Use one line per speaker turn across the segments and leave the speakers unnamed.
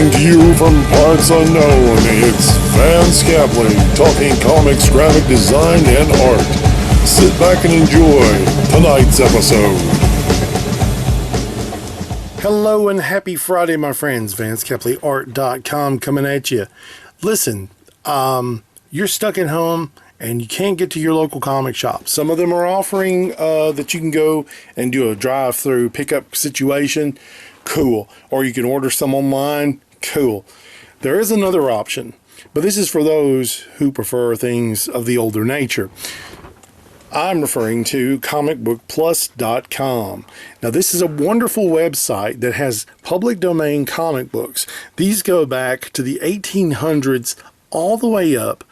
Coming to you from parts unknown, it's Van Scapley talking comics, graphic design, and art. Sit back and enjoy tonight's episode.
Hello and happy Friday, my friends. VanScapleyArt.com coming at you. Listen, you're stuck at home and you can't get to your local comic shop. Some of them are offering that you can go and do a drive-through pickup situation. Cool. Or you can order some online. Cool. There is another option, but this is for those who prefer things of the older nature. I'm referring to comicbookplus.com. Now, this is a wonderful website that has public domain comic books. These go back to the 1800s all the way up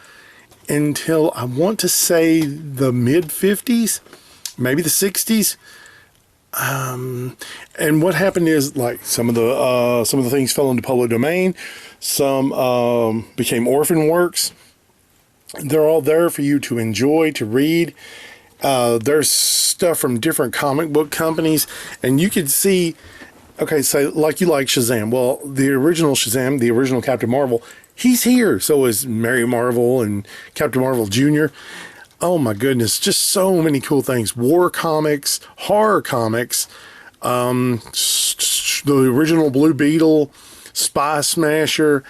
until, I want to say, the mid-50s, maybe the 60s. And what happened is, like, some of the things fell into public domain. Some became orphan works. They're all there for you to enjoy, to read. There's stuff from different comic book companies, and you could see, okay, say like you like Shazam. Well, the original Shazam, the original Captain Marvel, he's here. So is Mary Marvel and Captain Marvel Jr. Oh my goodness, just so many cool things. War comics, horror comics, the original Blue Beetle, Spy Smasher.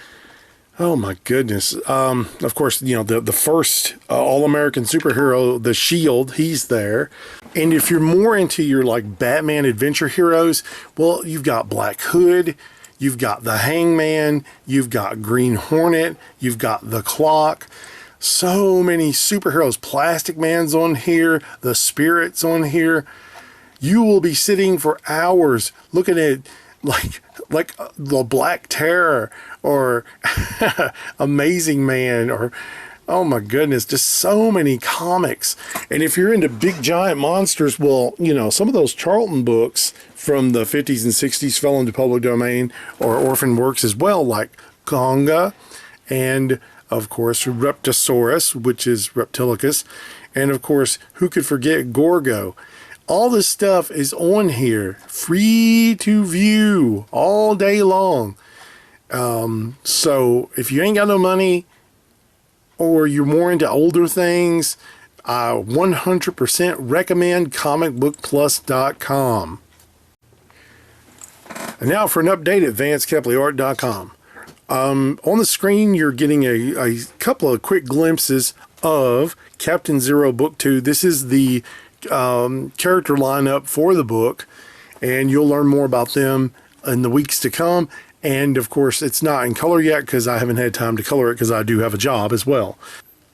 Oh my goodness. Of course, you know, the first all-American superhero, the Shield, he's there. And if you're more into your like Batman adventure heroes, well, you've got Black Hood, you've got the Hangman, you've got Green Hornet, you've got the Clock. So many superheroes. Plastic Man's on here, the Spirit's on here. You will be sitting for hours looking at like the Black Terror or Amazing Man, or oh my goodness, just so many comics. And if you're into big giant monsters, well, you know, some of those Charlton books from the 50s and 60s fell into public domain or orphan works as well, like Conga, and of course Reptosaurus, which is Reptilicus, and of course, who could forget Gorgo? All this stuff is on here, free to view all day long. So if you ain't got no money, or you're more into older things, I 100% recommend comicbookplus.com. And now for an update at VanScapleyArt.com. On the screen, you're getting a couple of quick glimpses of Captain Zero Book 2. This is the character lineup for the book, and you'll learn more about them in the weeks to come. And of course, it's not in color yet because I haven't had time to color it because I do have a job as well.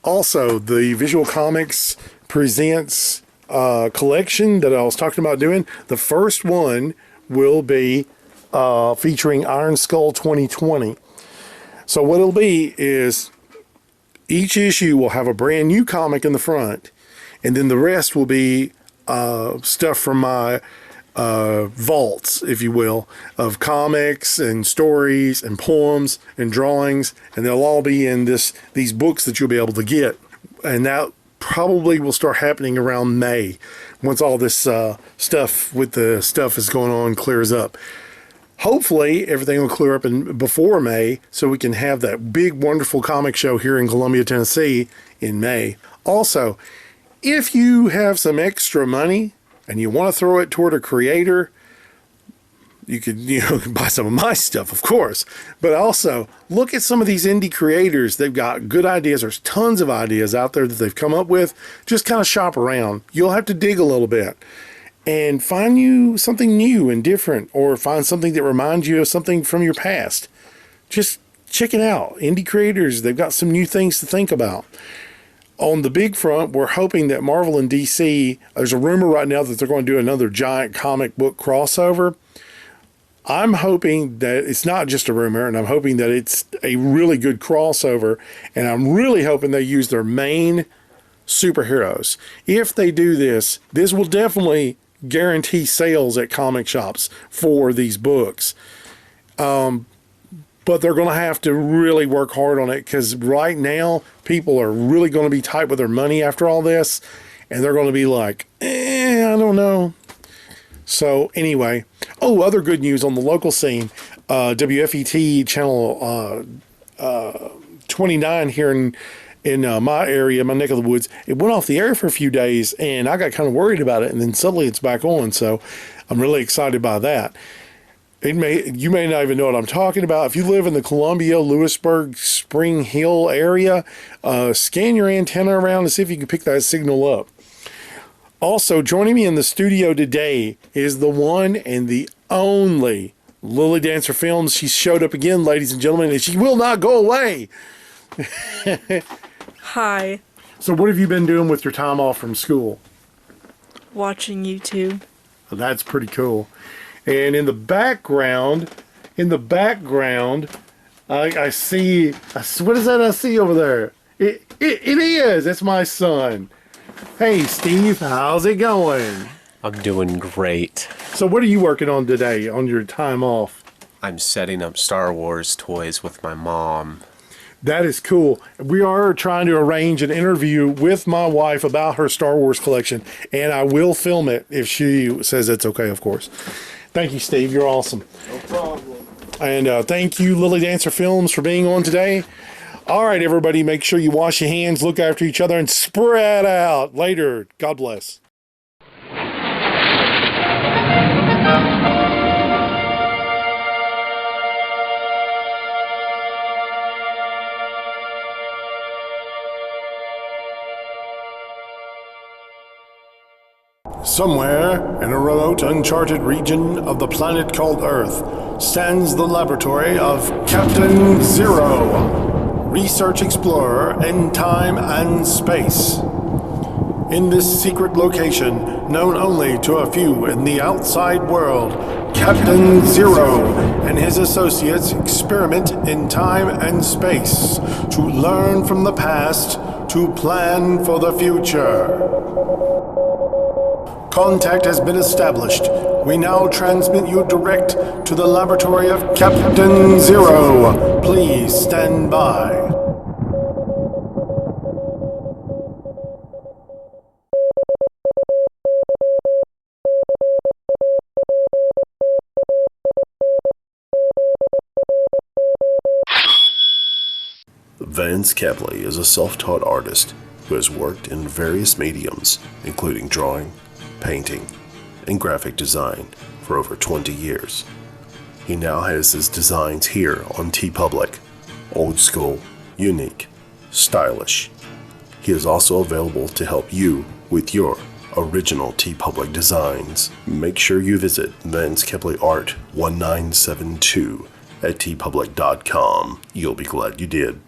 Also, the Visual Comics Presents collection that I was talking about doing, the first one will be featuring Iron Skull 2020. So what it'll be is each issue will have a brand new comic in the front, and then the rest will be stuff from my vaults, if you will, of comics and stories and poems and drawings, and they'll all be in these books that you'll be able to get. And that probably will start happening around May, once all this stuff with the stuff is going on clears up. Hopefully everything will clear up before May, so we can have that big wonderful comic show here in Columbia, Tennessee in May. Also, if you have some extra money and you want to throw it toward a creator, you could, buy some of my stuff, of course. But also, look at some of these indie creators. They've got good ideas. There's tons of ideas out there that they've come up with. Just kind of shop around. You'll have to dig a little bit and find you something new and different, or find something that reminds you of something from your past. Just check it out. Indie creators, they've got some new things to think about. On the big front, we're hoping that Marvel and DC, there's a rumor right now that they're going to do another giant comic book crossover. I'm hoping that it's not just a rumor, and I'm hoping that it's a really good crossover, and I'm really hoping they use their main superheroes. If they do this, this will definitely guarantee sales at comic shops for these books. But they're going to have to really work hard on it, because right now people are really going to be tight with their money after all this, and they're going to be like, I don't know. So anyway, other good news on the local scene. WFET channel 29 here in my area, my neck of the woods, it went off the air for a few days, and I got kind of worried about it, and then suddenly it's back on. So I'm really excited by that. You may not even know what I'm talking about. If you live in the Columbia, Lewisburg, Spring Hill area, scan your antenna around and see if you can pick that signal up. Also, joining me in the studio today is the one and the only Lily Dancer Films. She showed up again, ladies and gentlemen, and she will not go away.
Hi.
So what have you been doing with your time off from school?
Watching YouTube.
Well, that's pretty cool. And in the background, I see, what is that I see over there? It is. It's my son. Hey, Steve, how's it going?
I'm doing great.
So what are you working on today on your time off?
I'm setting up Star Wars toys with my mom.
That is cool. We are trying to arrange an interview with my wife about her Star Wars collection, and I will film it if she says it's okay, of course. Thank you, Steve. You're awesome.
No problem.
And thank you, Lily Dancer Films, for being on today. All right, everybody, make sure you wash your hands, look after each other, and spread out. Later. God bless. Somewhere in a remote, uncharted region of the planet called Earth stands the laboratory of Captain Zero, research explorer in time and space. In this secret location, known only to a few in the outside world, Captain Zero and his associates experiment in time and space to learn from the past to plan for the future. Contact has been established. We now transmit you direct to the laboratory of Captain Zero. Please stand by.
Vance Kepley is a self-taught artist who has worked in various mediums, including drawing, painting, and graphic design for over 20 years. He now has his designs here on TeePublic. Old school, unique, stylish. He is also available to help you with your original TeePublic designs. Make sure you visit Vance Kepley Art 1972 at teepublic.com. You'll be glad you did.